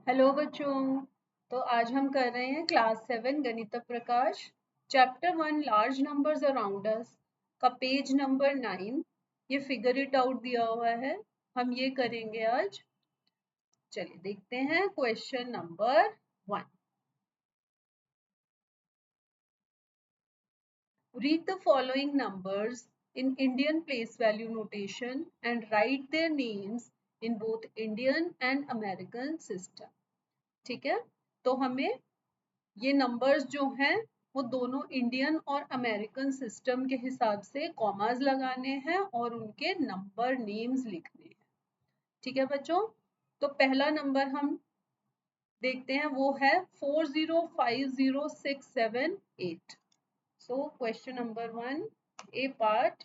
Hello बच्चों। तो आज हम कर रहे हैं class 7 Ganit Prakash chapter 1 large numbers around us का पेज नंबर 9। ये फिगर इट आउट दिया हुआ है, हम ये करेंगे आज। चलिए देखते हैं question number 1। Read the following numbers in Indian place value notation and right their names in both Indian and American system. ठीक है, तो हमें ये नंबर्स जो हैं वो दोनों इंडियन और अमेरिकन सिस्टम के हिसाब से कॉमास लगाने हैं और उनके नंबर नेम्स लिखने हैं। ठीक है बच्चों, तो पहला नंबर हम देखते हैं वो है 4050678। सो क्वेश्चन नंबर 1 ए पार्ट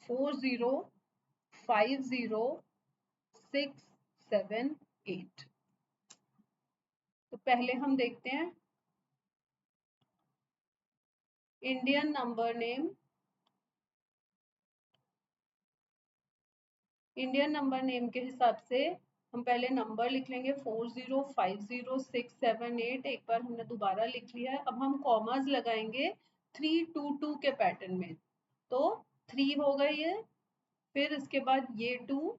4050678। तो पहले हम देखते हैं Indian number name. Indian number name के हिसाब से हम पहले नंबर लिख लेंगे 4050678। एक बार हमने दोबारा लिख लिया है। अब हम कॉमास लगाएंगे 322 के पैटर्न में। तो 3 हो गई है, फिर इसके बाद ये 2,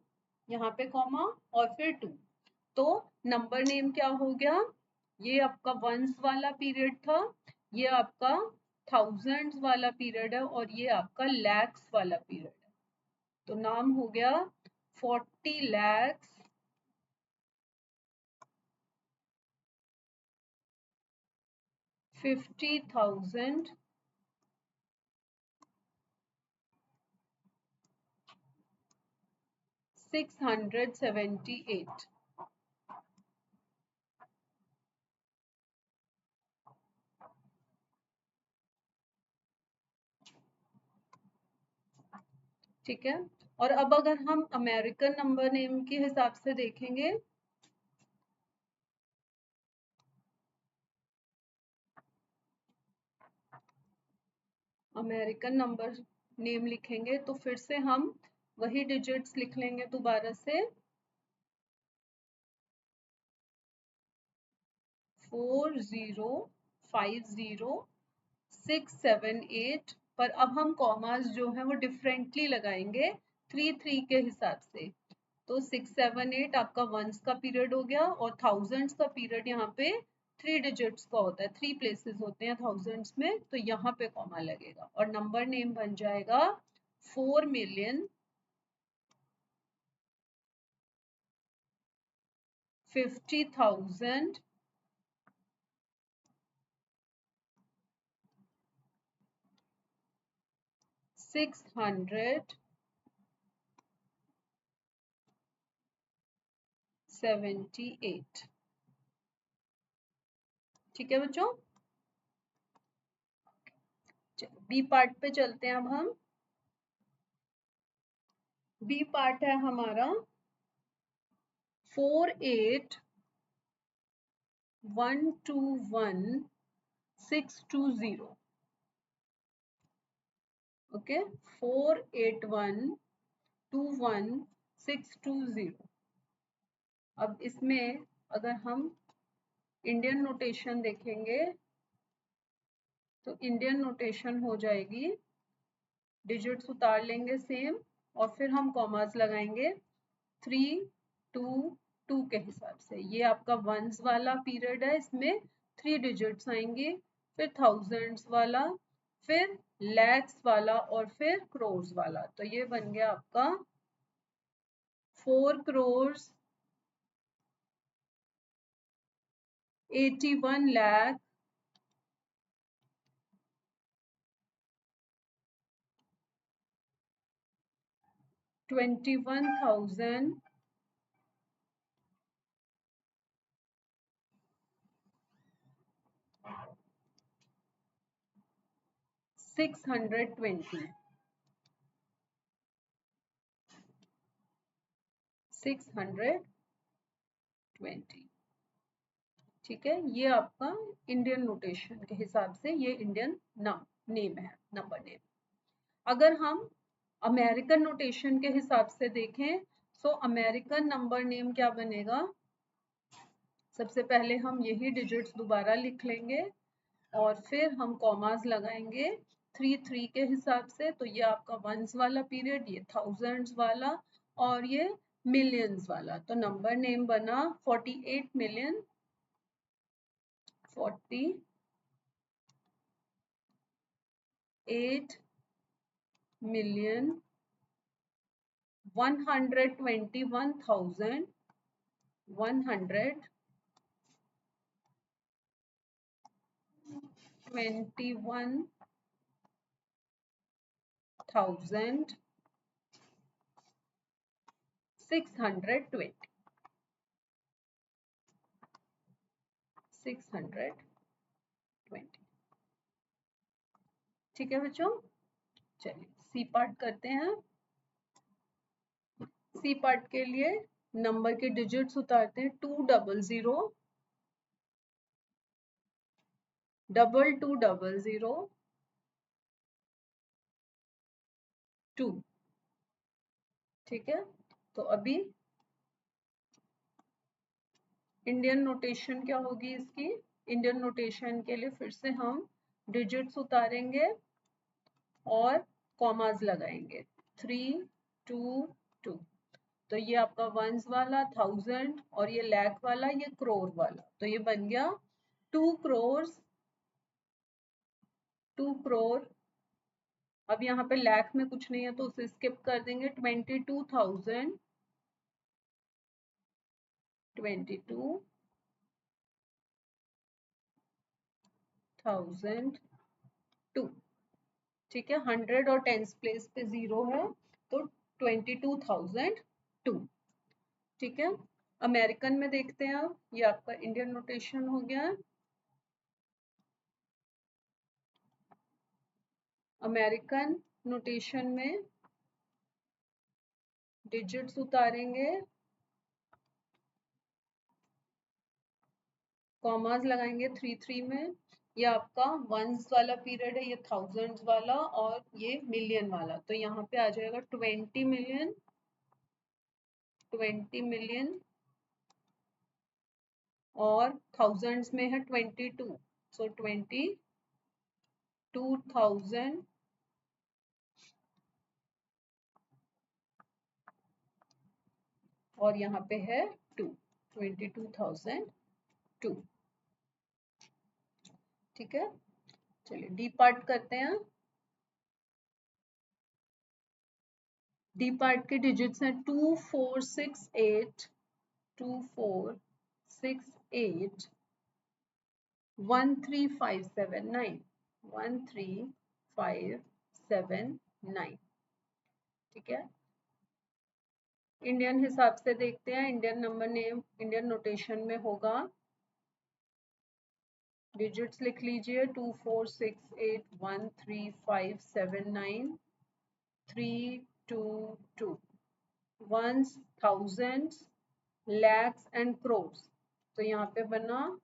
यहाँ पे कॉमा और फिर 2। तो नंबर नेम क्या हो गया? ये आपका वंस वाला पीरियड था, ये आपका थाउजेंड्स वाला पीरियड है और ये आपका लैक्स वाला पीरियड है। तो नाम हो गया 40 lakhs 50,000 678। ठीक है, और अब अगर हम अमेरिकन नंबर नेम के हिसाब से देखेंगे अमेरिकन नंबर नेम लिखेंगे तो फिर से हम वही डिजिट्स लिख लेंगे दोबारा से 4050678। पर अब हम कॉमास जो है वो डिफरेंटली लगाएंगे 3 के हिसाब से। तो 678 आपका वंस का पीरियड हो गया और थाउजेंड्स का पीरियड यहाँ पे 3 डिजिट्स का होता है, 3 प्लेसेस होते हैं थाउजेंड्स में, तो यहाँ पे कॉमा लगेगा और नंबर नेम बन जाएगा 4,50,000 678। ठीक है बच्चों, बी पार्ट पे चलते हैं। अब हम बी पार्ट है हमारा 48121620। ओके, 48121620। अब इसमें अगर हम इंडियन नोटेशन देखेंगे तो इंडियन नोटेशन हो जाएगी, डिजिट्स उतार लेंगे सेम और फिर हम कॉमास लगाएंगे 322 के हिसाब से। ये आपका वंस वाला पीरियड है, इसमें 3 डिजिट्स आएंगे, फिर थाउजेंड्स वाला, फिर लैक्स वाला और फिर क्रोर्स वाला। तो ये बन गया आपका 4 crores 81 lakh 21,620। ठीक है, ये आपका इंडियन नोटेशन के हिसाब से ये इंडियन नाम नेम है, नंबर नेम। अगर हम अमेरिकन नोटेशन के हिसाब से देखें तो अमेरिकन नंबर नेम क्या बनेगा? सबसे पहले हम यही डिजिट्स दोबारा लिख लेंगे और फिर हम कॉमास लगाएंगे 3 के हिसाब से। तो ये आपका वंस वाला पीरियड, ये थाउजेंड्स वाला और ये मिलियंस वाला। तो नंबर नेम बना 48 मिलियन 48 मिलियन 121,000 121,620 620। ठीक है बच्चों, चलिए सी पार्ट करते हैं। सी पार्ट के लिए नंबर के डिजिट्स उतारते हैं। 200 2200 2। ठीक है, तो अभी इंडियन नोटेशन क्या होगी इसकी? इंडियन नोटेशन के लिए फिर से हम डिजिट्स उतारेंगे और कॉमास लगाएंगे 3 2 2। तो ये आपका वंस वाला 1000 और ये लाख वाला, ये करोड़ वाला। तो ये बन गया 2 करोड़। अब यहाँ पे लाख में कुछ नहीं है तो उसे स्किप कर देंगे। 22,000 22,002। ठीक है, 100 और टेंस प्लेस पे 0 है तो 22,002। ठीक है, अमेरिकन में देखते हैं। अब ये आपका इंडियन नोटेशन हो गया। अमेरिकन नोटेशन में डिजिट्स उतारेंगे, कॉमास लगाएंगे 3 में। ये आपका वंस वाला पीरियड है, ये थाउजेंड्स वाला और ये मिलियन वाला। तो यहाँ पे आ जाएगा 20 मिलियन और थाउजेंड्स में है 22। सो 22,000 और यहाँ पे है 22,002। ठीक है, चलिए डी पार्ट करते हैं। डी पार्ट के डिजिट्स हैं 2468 2468 13579 13579। ठीक है, इंडियन हिसाब से देखते हैं। Indian number name Indian notation में होगा। डिजिट्स लिख लीजिए 246813579322। Ones, thousands, lakhs and crores. तो यहाँ पे बना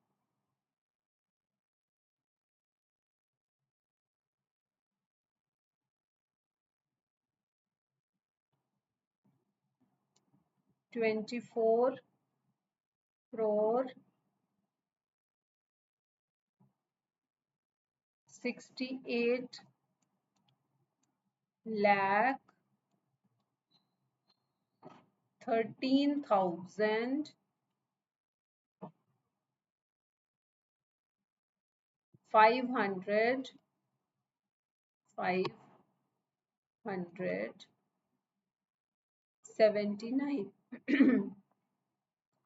24 crore 68 lakh 13,500 579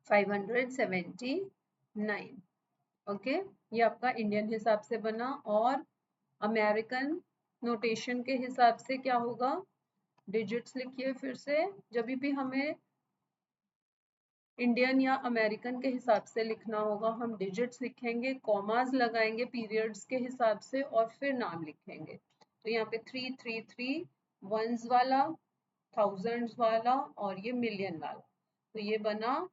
579। ओके, ये आपका इंडियन हिसाब से बना। और अमेरिकन नोटेशन के हिसाब से क्या होगा? डिजिट्स लिखिए फिर से। जब भी हमें इंडियन या अमेरिकन के हिसाब से लिखना होगा, हम डिजिट्स लिखेंगे, कॉमास लगाएंगे पीरियड्स के हिसाब से और फिर नाम लिखेंगे। तो यहाँ पे 333 वंस वाला, थाउजेंड्स वाला और ये मिलियन वाला। तो ये बना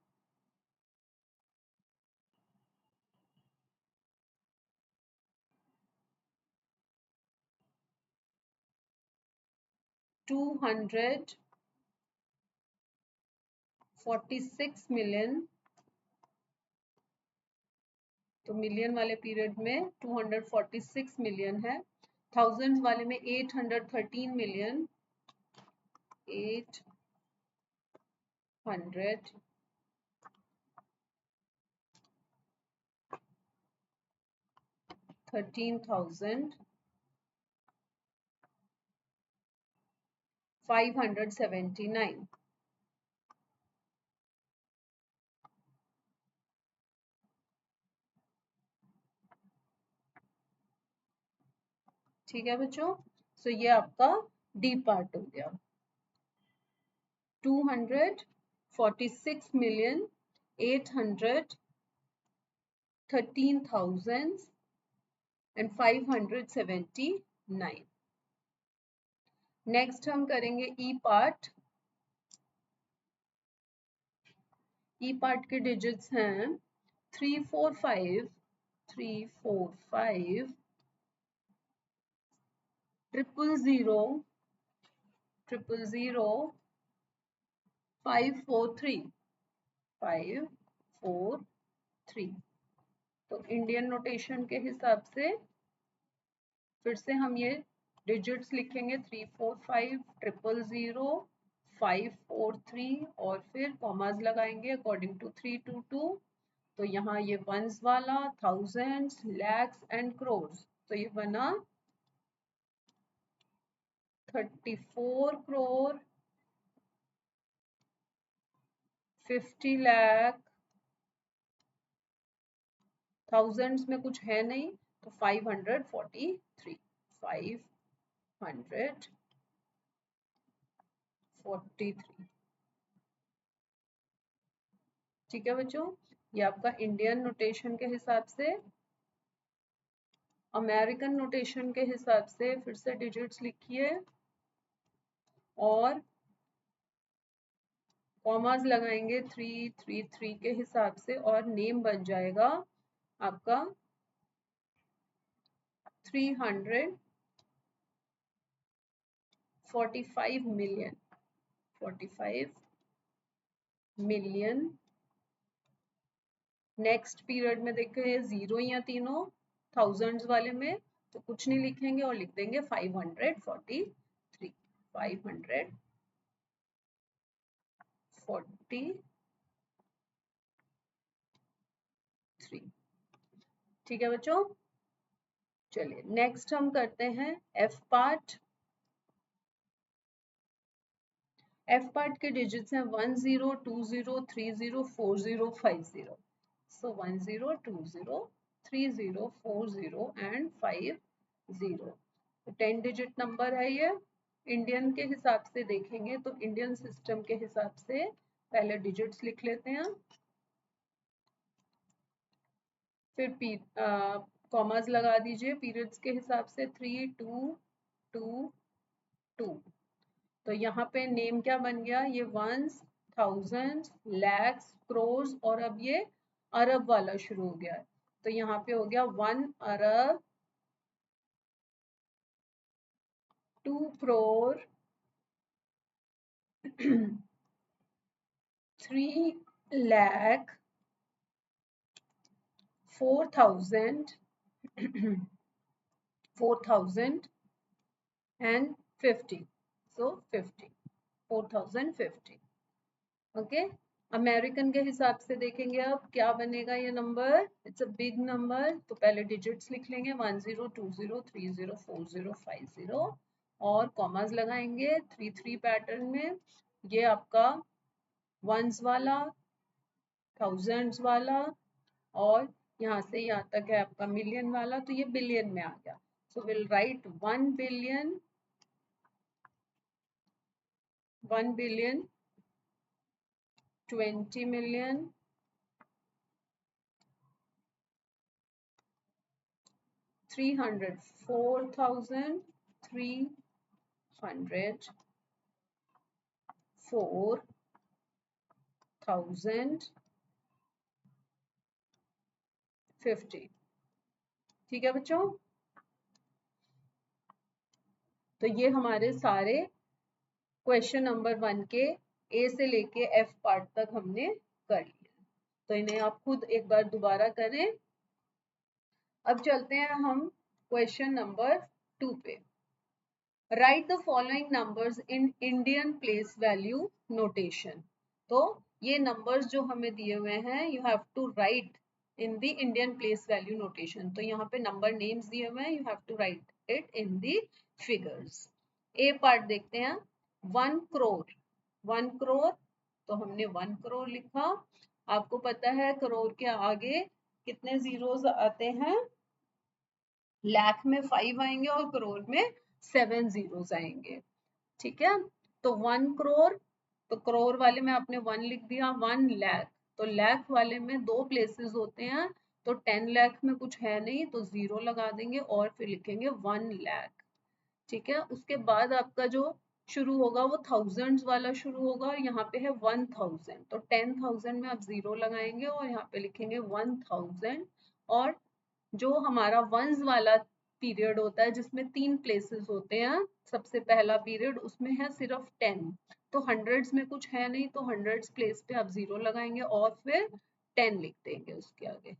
246 मिलियन तो मिलियन वाले पीरियड में 246 मिलियन है, थाउजेंड वाले में 813 मिलियन, 813,579। ठीक है बच्चों, सो ये आपका डी पार्ट हो गया। 246,813,579। नेक्स्ट हम करेंगे ई पार्ट। ई पार्ट के डिजिट्स हैं 345, 345, 000, 000, 543, 543। तो इंडियन नोटेशन के हिसाब से फिर से हम ये डिजिट्स लिखेंगे 345, 000, 543 और फिर कॉमास लगाएंगे अकॉर्डिंग टू 322। तो यहाँ ये वंस वाला, थाउजेंड्स, लैक्स एंड क्रोर्स, तो ये बना 34 crore, 50 lakh, थाउजेंड्स में कुछ है नहीं तो 543, 543। ठीक है बच्चों, ये आपका इंडियन नोटेशन के हिसाब से। अमेरिकन नोटेशन के हिसाब से फिर से डिजिट्स लिखिए और कॉमास लगाएंगे 333 के हिसाब से और नेम बन जाएगा आपका 345 मिलियन, 45 मिलियन। नेक्स्ट पीरियड में देखें जीरो ही है तीनों, थाउजेंड्स वाले में तो कुछ नहीं लिखेंगे और लिख देंगे 543, 543। ठीक है बच्चों, चलिए नेक्स्ट हम करते हैं एफ पार्ट। एफ पार्ट के डिजिट्स हैं 10, 20, 30, 40, 50। सो 10, 20, 30, 40 एंड 50। 10 डिजिट नंबर है ये। इंडियन के हिसाब से देखेंगे तो इंडियन सिस्टम के हिसाब से पहले डिजिट्स लिख लेते हैं, फिर कॉमास लगा दीजिए पीरियड्स के हिसाब से 3, 2, 2, 2। तो यहाँ पे नेम क्या बन गया, ये वंस, थाउजेंड्स, लैक्स, क्रोर्स और अब ये अरब वाला शुरू हो गया है। तो यहाँ पे हो गया 1 अरब, 2 crore, 3 lakh, 4,000, 4,050। सो 50, 4,050। ओके, अमेरिकन के हिसाब से देखेंगे अब क्या बनेगा ये number, it's a big number. तो पहले डिजिट्स लिख लेंगे 10, 20, 30, 40, 50 और कॉमास लगाएंगे 3-3 पैटर्न में। ये आपका वंस वाला, थाउजेंड्स वाला और यहाँ से यहाँ तक है आपका मिलियन वाला, तो ये बिलियन में आ गया। So will write 1 billion, 1 billion, 20 million, 304,050। ठीक है बच्चों, तो ये हमारे सारे क्वेश्चन नंबर 1 के ए से लेके एफ पार्ट तक हमने कर लिया। तो इन्हें आप खुद एक बार दोबारा करें अब चलते हैं हम क्वेश्चन नंबर 2 पे। Write the following numbers in Indian place value notation. तो ये नंबर्स जो हमें दिए हुए हैं, you have to write in the Indian place value notation. तो यहाँ पे नंबर नेम्स दिए हुए हैं, you have to write it in the figures. A part देखते हैं। 1 करोड़, 1 करोड़, तो हमने 1 करोड़ लिखा। आपको पता है करोड़ के आगे कितने जीरोस आते हैं? लाख में 5 आएंगे और करोड़ में 7 जीरोस आएंगे। ठीक है, तो 1 करोड़, तो करोड़ वाले में आपने 1 लिख दिया। 1 लाख, तो लाख वाले में 2 प्लेसेस होते हैं, तो 10 लाख में कुछ है नहीं तो 0 लगा देंगे और फिर लिखेंगे 1 लाख। ठीक है, उसके बाद आपका जो शुरू होगा वो थाउजेंड्स वाला शुरू होगा और यहाँ पे है 1000, तो 10,000 में आप 0 लगाएंगे और यहाँ पे लिखेंगे 1000। और जो हमारा वंस वाला पीरियड होता है जिसमें 3 प्लेसेस होते हैं, सबसे पहला पीरियड उसमें है सिर्फ 10, तो हंड्रेड्स में कुछ है नहीं तो हंड्रेड्स प्लेस पे आप 0 लगाएंगे और फिर 10 लिख देंगे उसके आगे।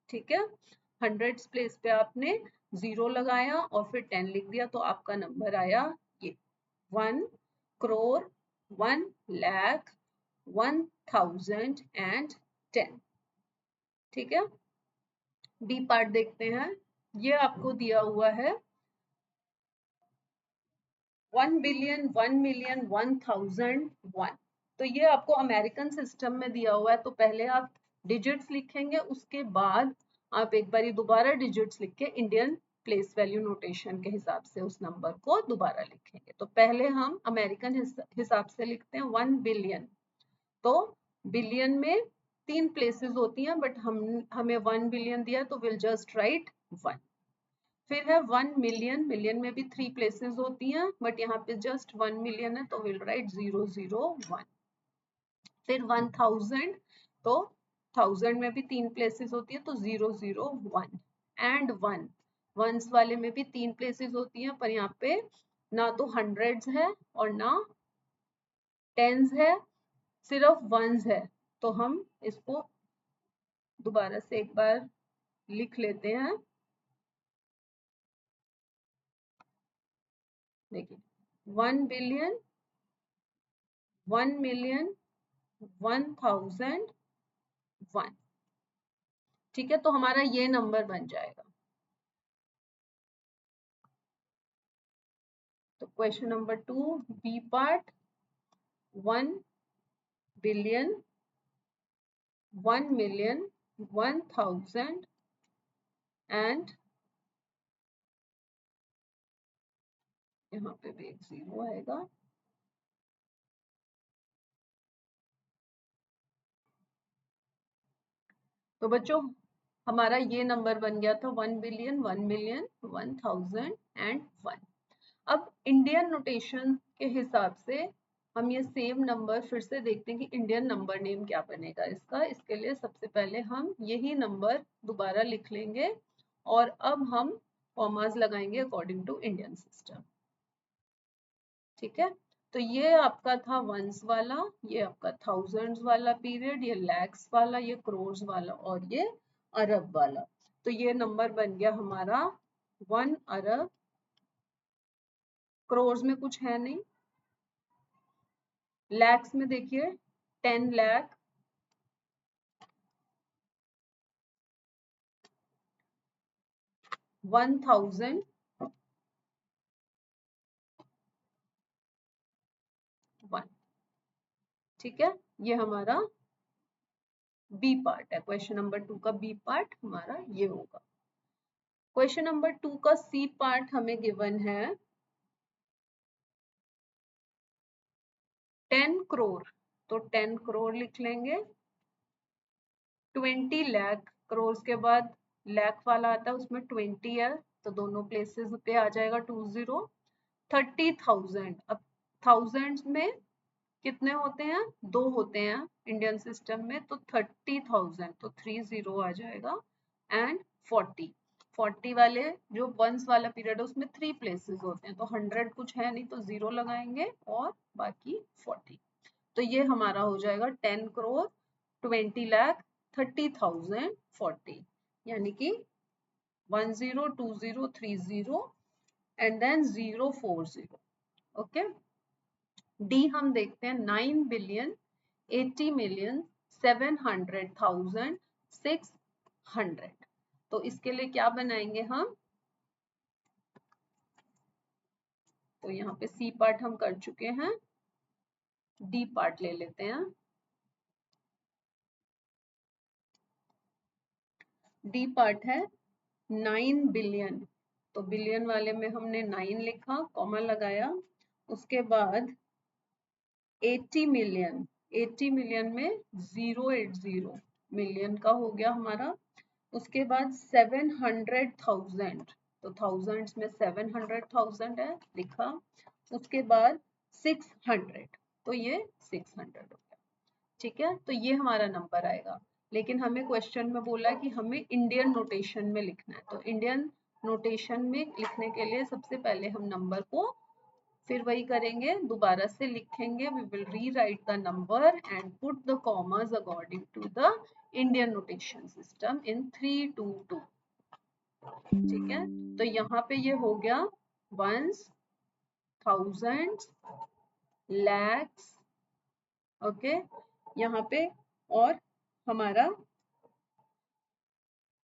ठीक है, हंड्रेड्स प्लेस पे आपने 0 लगाया और फिर 10 लिख दिया, तो आपका नंबर आया ये 1 करोड़, 1 लाख, 1010। ठीक है, बी पार्ट देखते हैं। ये आपको दिया हुआ है 1 बिलियन, 1 मिलियन, 1001। तो ये आपको अमेरिकन सिस्टम में दिया हुआ है, तो पहले आप डिजिट्स लिखेंगे, उसके बाद आप एक बार दोबारा डिजिट्स लिख के इंडियन प्लेस वैल्यू नोटेशन के हिसाब से उस नंबर को दोबारा लिखेंगे। तो पहले हम अमेरिकन हिसाब से लिखते हैं 1 बिलियन। तो बिलियन में 3 प्लेसेस होती हैं, बट हमें 1 बिलियन दिया तो विल जस्ट राइट 1। फिर है 1 मिलियन, मिलियन में भी 3 प्लेसेस होती हैं, बट यहाँ पे जस्ट 1 मिलियन है तो विल राइट 001। फिर 1000, तो 1000 में भी 3 प्लेसेस होती है तो 001। एंड 1, वंस वाले में भी 3 प्लेसेस होती हैं, पर यहाँ पे ना तो हंड्रेड्स है और ना टेंस है, सिर्फ वंस है। तो हम इसको दोबारा से एक बार लिख लेते हैं। देखिए, 1 बिलियन, 1 मिलियन, 1001। ठीक है, तो हमारा ये नंबर बन जाएगा। तो question number 2, B part, 1 billion, 1 million, 1000 and यहाँ पे भी एक 0 आएगा। तो बच्चों हमारा ये नंबर बन गया था 1 बिलियन, 1 मिलियन, 1001। अब इंडियन नोटेशन के हिसाब से हम ये सेम नंबर फिर से देखते हैं कि इंडियन नंबर नेम क्या बनेगा इसका। इसके लिए सबसे पहले हम यही नंबर दोबारा लिख लेंगे और अब हम कॉमास लगाएंगे अकॉर्डिंग टू इंडियन सिस्टम। ठीक है, तो ये आपका था वंस वाला, ये आपका थाउजेंड्स वाला पीरियड, ये लैक्स वाला, ये करोड़ वाला और ये अरब वाला। तो ये नंबर बन गया हमारा 1 अरब। करोड़ में कुछ है नहीं। लैक्स में देखिए 10 लाख, 1000, 1। ठीक है, ये हमारा बी पार्ट है। क्वेश्चन नंबर 2 का बी पार्ट हमारा ये होगा। क्वेश्चन नंबर 2 का सी पार्ट हमें गिवन है 10 करोड़, तो 10 करोड़ लिख लेंगे। 20 लाख, करोड़ के बाद लाख वाला आता है उसमें 20 है, तो दोनों प्लेसेस पे आ जाएगा 20। 30,000, अब थाउजेंड्स में कितने होते हैं? 2 होते हैं इंडियन सिस्टम में, तो 30,000, तो 30 आ जाएगा। एंड 40 वाले जो वंस वाला पीरियड है उसमें 3 प्लेसेस होते हैं, तो 100 कुछ है नहीं तो 0 लगाएंगे और बाकी 40। तो ये हमारा हो जाएगा 10 करोड़, 20 लाख, 30,000, 40, यानी कि 10 20 30 एंड देन 040। ओके, डी हम देखते हैं 9,80,700,600। तो इसके लिए क्या बनाएंगे हम, तो यहाँ पे सी पार्ट हम कर चुके हैं, डी पार्ट ले लेते हैं। डी पार्ट है 9 बिलियन, तो बिलियन वाले में हमने 9 लिखा, कॉमा लगाया, उसके बाद 80 मिलियन, 80 मिलियन में 080 मिलियन का हो गया हमारा। उसके बाद 700,000, तो थाउजेंड्स में 700,000 है, लिखा। उसके बाद 600, तो ये 600 हो गया। ठीक है, तो ये हमारा नंबर आएगा। लेकिन हमें क्वेश्चन में बोला कि हमें इंडियन नोटेशन में लिखना है, तो इंडियन नोटेशन में लिखने के लिए सबसे पहले हम नंबर को फिर वही करेंगे, दोबारा से लिखेंगे। We will rewrite the number and put the commas according to the Indian notation system in 322। ठीक है, तो यहाँ पे ये हो गया वंस, थाउजेंड्स, लैक्स। ओके, यहाँ पे और हमारा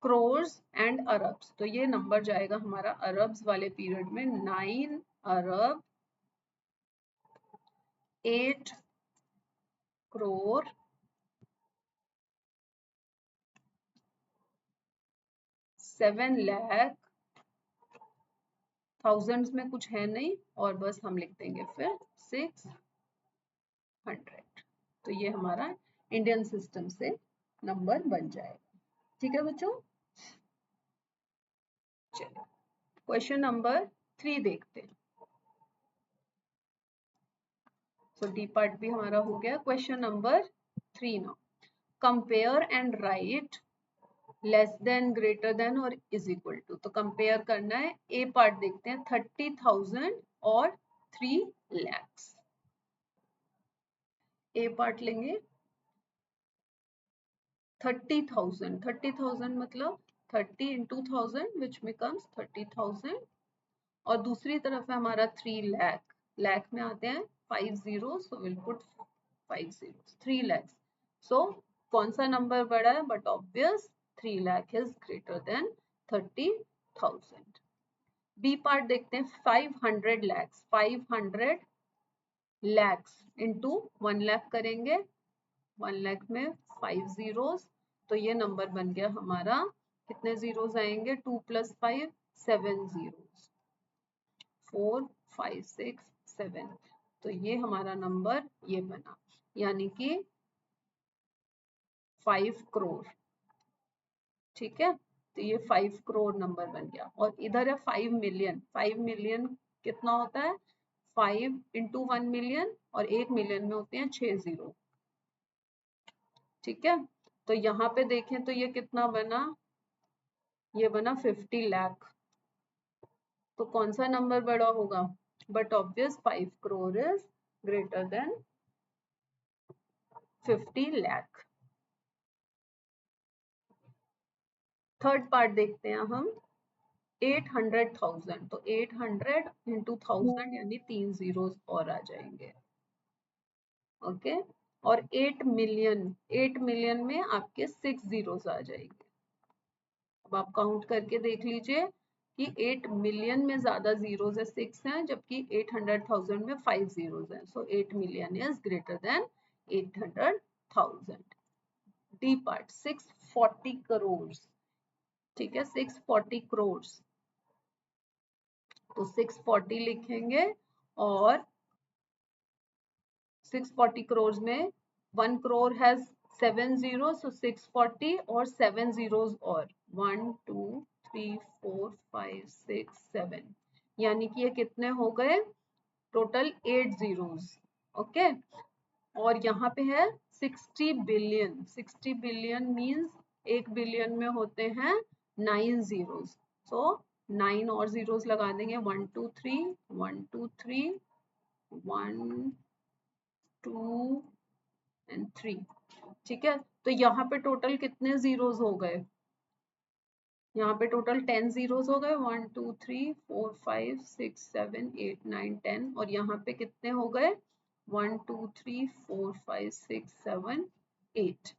क्रोर्स एंड अरब्स, तो ये नंबर जाएगा हमारा अरब्स वाले पीरियड में 9 अरब 8 crore 7 lakh, थाउजेंड्स में कुछ है नहीं और बस हम लिख देंगे फिर 600। तो ये हमारा इंडियन सिस्टम से नंबर बन जाएगा। ठीक है बच्चों, चलिए क्वेश्चन नंबर 3 देखते हैं। सो डी पार्ट भी हमारा हो गया। Question number 3 now, compare and right less than, greater than और इज इक्वल टू। तो कंपेयर करना है। ए पार्ट देखते हैं, 30,000 और 3 lakhs। ए पार्ट लेंगे 30,000, 30,000 मतलब 30 into 1000 which becomes 30,000, और दूसरी तरफ है हमारा 3 लाख, लाख में आते हैं 5 zeros, so we'll put 5 zeros, 3 lakhs। so कौन सा नंबर बड़ा है, but obvious 3 lakh is greater than 30,000। B part देखते हैं, 500 lakhs, 500 lakhs into 1 lakh करेंगे, 1 लाख में 5 zeros, तो ये नंबर बन गया हमारा, कितने जीरोस आएंगे, 2 + 5 7 zeros, 4 5 6 7। तो ये हमारा नंबर ये बना, यानी कि 5 करोड़। ठीक है, तो ये 5 करोड़ नंबर बन गया। और इधर है 5 मिलियन, 5 मिलियन कितना होता है, 5 into 1 मिलियन, और 1 मिलियन में होते हैं 6 जीरो। ठीक है, तो यहाँ पे देखें तो ये कितना बना, ये बना 50 लाख। तो कौन सा नंबर बड़ा होगा, but obvious 5 crore is greater than 50 lakh. Third part देखते हैं हम, 800,000, तो 800 into 1000 यानी 3 जीरोस और आ जाएंगे। ओके, और 8 मिलियन, 8 मिलियन में आपके 6 जीरोस आ जाएंगे। अब आप काउंट करके देख लीजिए कि 8 मिलियन में ज्यादा जीरोस है, 6 हैं, जबकि 800,000 में 5 जीरोस हैं। सो 8 million is greater than 800,000। D part 640 crore. ठीक है, 640 करोड़, तो 640 लिखेंगे, और 640 करोड़ में 1 करोड़ हैज 7 जीरो, सो 640 और 7 जीरोस और 1 2 3 4 5 6 7, यानी कि ये कितने हो गए, टोटल 8 जीरोस। ओके, और यहाँ पे है 60 बिलियन, 60 बिलियन मीन्स 1 बिलियन में होते हैं 9 जीरोस, सो 9 और जीरोस लगा देंगे, 1 2 3 1 2 3 1 2 एंड 3। ठीक है, तो यहाँ पे टोटल कितने जीरोस हो गए, यहाँ पे टोटल 10 जीरोस हो गए, 1 2 3 4 5 6 7 8 9 10, और यहाँ पे कितने हो गए 1 2 3 4 5 6 7 8।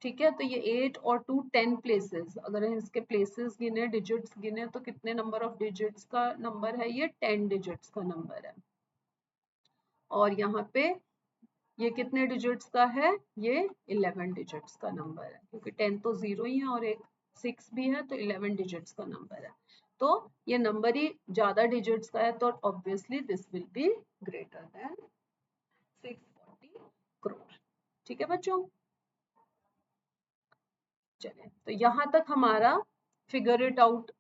ठीक है, तो ये 8 और 2 10 प्लेसेस, अगर इसके प्लेसेस गिने, डिजिट्स गिने, तो कितने नंबर ऑफ डिजिट्स का नंबर है, ये 10 डिजिट्स का नंबर है। और यहाँ पे ये कितने डिजिट्स का है, ये 11 डिजिट्स का नंबर है, क्योंकि 10 तो 0 ही है और एक 6 भी है, तो 11 डिजिट्स का नंबर है। तो ये नंबर ही ज्यादा डिजिट्स का है, तो obviously this will be greater than 640 crore. ठीक है बच्चों, चलिए तो यहाँ तक हमारा फिगर इट आउट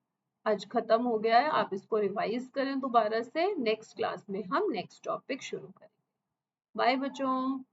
आज खत्म हो गया है। आप इसको रिवाइज करें दोबारा से, नेक्स्ट क्लास में हम नेक्स्ट टॉपिक शुरू करें। बाय बच्चों।